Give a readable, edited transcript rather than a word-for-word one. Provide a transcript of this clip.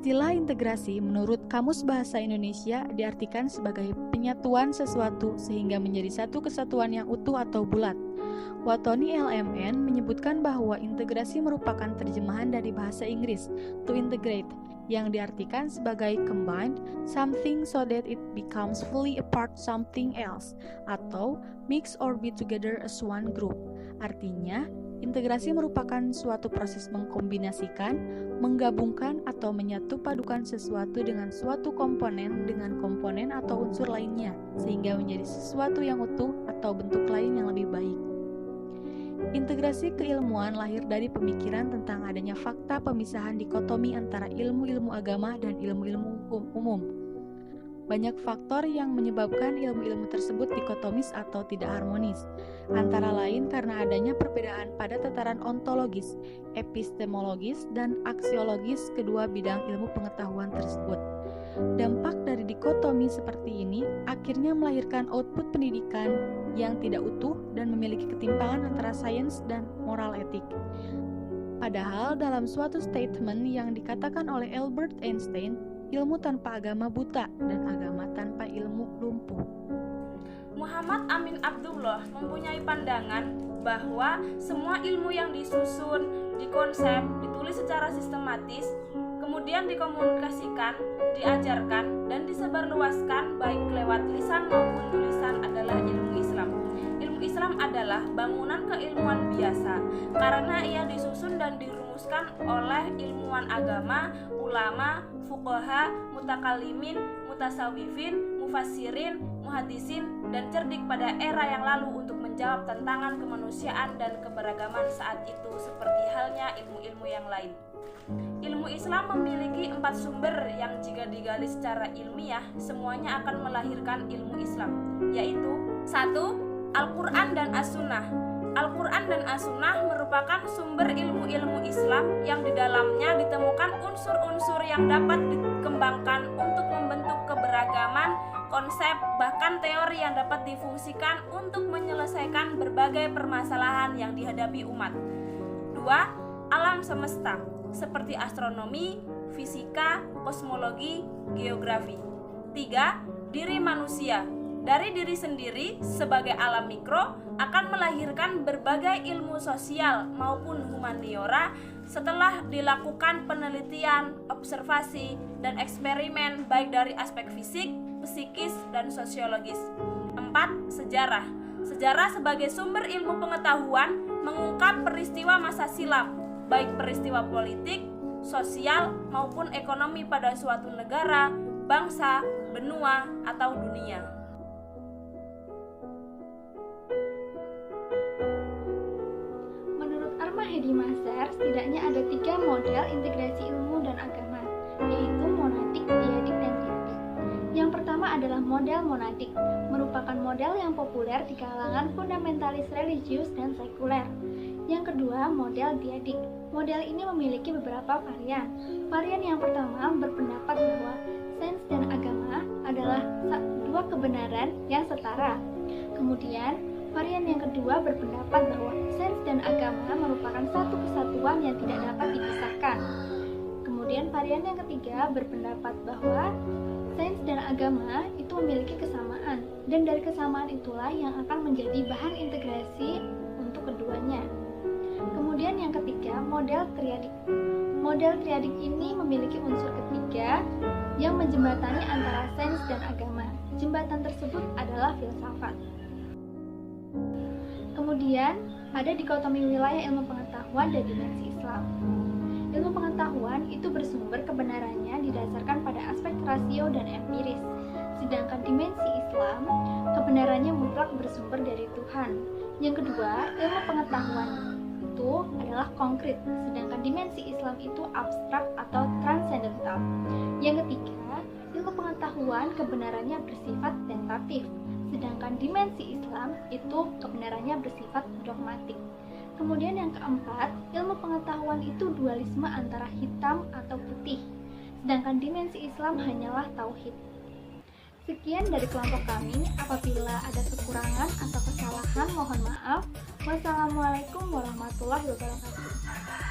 Istilah integrasi menurut Kamus Bahasa Indonesia diartikan sebagai penyatuan sesuatu sehingga menjadi satu kesatuan yang utuh atau bulat. Watoni LMN menyebutkan bahwa integrasi merupakan terjemahan dari bahasa Inggris, to integrate, yang diartikan sebagai combine something so that it becomes fully a part something else, atau mix or be together as one group. Artinya, integrasi merupakan suatu proses mengkombinasikan, menggabungkan atau menyatu padukan sesuatu dengan suatu komponen dengan komponen atau unsur lainnya, sehingga menjadi sesuatu yang utuh atau bentuk lain yang lebih baik. Integrasi keilmuan lahir dari pemikiran tentang adanya fakta pemisahan dikotomi antara ilmu-ilmu agama dan ilmu-ilmu umum. Banyak faktor yang menyebabkan ilmu-ilmu tersebut dikotomis atau tidak harmonis, antara lain karena adanya perbedaan pada tataran ontologis, epistemologis, dan aksiologis kedua bidang ilmu pengetahuan tersebut. Dampak dari dikotomi seperti ini akhirnya melahirkan output pendidikan yang tidak utuh dan memiliki ketimpangan antara sains dan moral etik. Padahal dalam suatu statement yang dikatakan oleh Albert Einstein, ilmu tanpa agama buta dan agama tanpa ilmu lumpuh. Muhammad Amin Abdullah mempunyai pandangan bahwa semua ilmu yang disusun, dikonsep, ditulis secara sistematis, kemudian dikomunikasikan, diajarkan, dan disebarluaskan baik lewat lisan maupun tulisan adalah ilmu Islam. Ilmu Islam adalah bangunan keilmuan biasa karena ia disusun dan dirumuskan oleh ilmuwan agama, ulama, fuqaha, mutakalimin, mutasawifin, mufassirin, muhadisin, dan cerdik pada era yang lalu untuk menjawab tantangan kemanusiaan dan keberagaman saat itu seperti halnya ilmu-ilmu yang lain. Ilmu Islam memiliki 4 sumber yang jika digali secara ilmiah semuanya akan melahirkan ilmu Islam, yaitu 1. Al-Quran dan As-Sunnah. Al-Quran dan As-Sunnah merupakan sumber ilmu-ilmu Islam yang di dalamnya ditemukan unsur-unsur yang dapat dikembangkan untuk membentuk keberagaman, konsep, bahkan teori yang dapat difungsikan untuk menyelesaikan berbagai permasalahan yang dihadapi umat. 2. Alam semesta, seperti astronomi, fisika, kosmologi, geografi. 3. Diri manusia. Dari diri sendiri sebagai alam mikro akan melahirkan berbagai ilmu sosial maupun humaniora setelah dilakukan penelitian, observasi, dan eksperimen baik dari aspek fisik, psikis, dan sosiologis. 4. Sejarah. Sejarah sebagai sumber ilmu pengetahuan mengungkap peristiwa masa silam, baik peristiwa politik, sosial, maupun ekonomi pada suatu negara, bangsa, benua, atau dunia. Hedi Maser, setidaknya ada 3 model integrasi ilmu dan agama, yaitu monadik, diadik, dan triadik. Yang pertama adalah model monadik, merupakan model yang populer di kalangan fundamentalis religius dan sekuler. Yang kedua, model diadik. Model ini memiliki beberapa varian. Varian yang pertama berpendapat bahwa sains dan agama adalah 2 kebenaran yang setara. Kemudian, varian yang kedua berpendapat bahwa sains dan agama merupakan satu kesatuan yang tidak dapat dipisahkan. Kemudian varian yang ketiga berpendapat bahwa sains dan agama itu memiliki kesamaan, dan dari kesamaan itulah yang akan menjadi bahan integrasi untuk keduanya. Kemudian yang ketiga, model triadik. Model triadik ini memiliki unsur ketiga yang menjembatani antara sains dan agama. Jembatan tersebut adalah filsafat. Kemudian, ada dikotomi wilayah ilmu pengetahuan dan dimensi Islam. Ilmu pengetahuan itu bersumber kebenarannya didasarkan pada aspek rasio dan empiris. Sedangkan dimensi Islam, kebenarannya mutlak bersumber dari Tuhan. Yang kedua, ilmu pengetahuan itu adalah konkret, sedangkan dimensi Islam itu abstrak atau transendental. Yang ketiga, ilmu pengetahuan kebenarannya bersifat tentatif, sedangkan dimensi Islam itu kebenarannya bersifat dogmatik. Kemudian yang keempat, ilmu pengetahuan itu dualisme antara hitam atau putih, sedangkan dimensi Islam hanyalah tauhid. Sekian dari kelompok kami. Apabila ada kekurangan atau kesalahan, mohon maaf. Wassalamualaikum warahmatullahi wabarakatuh.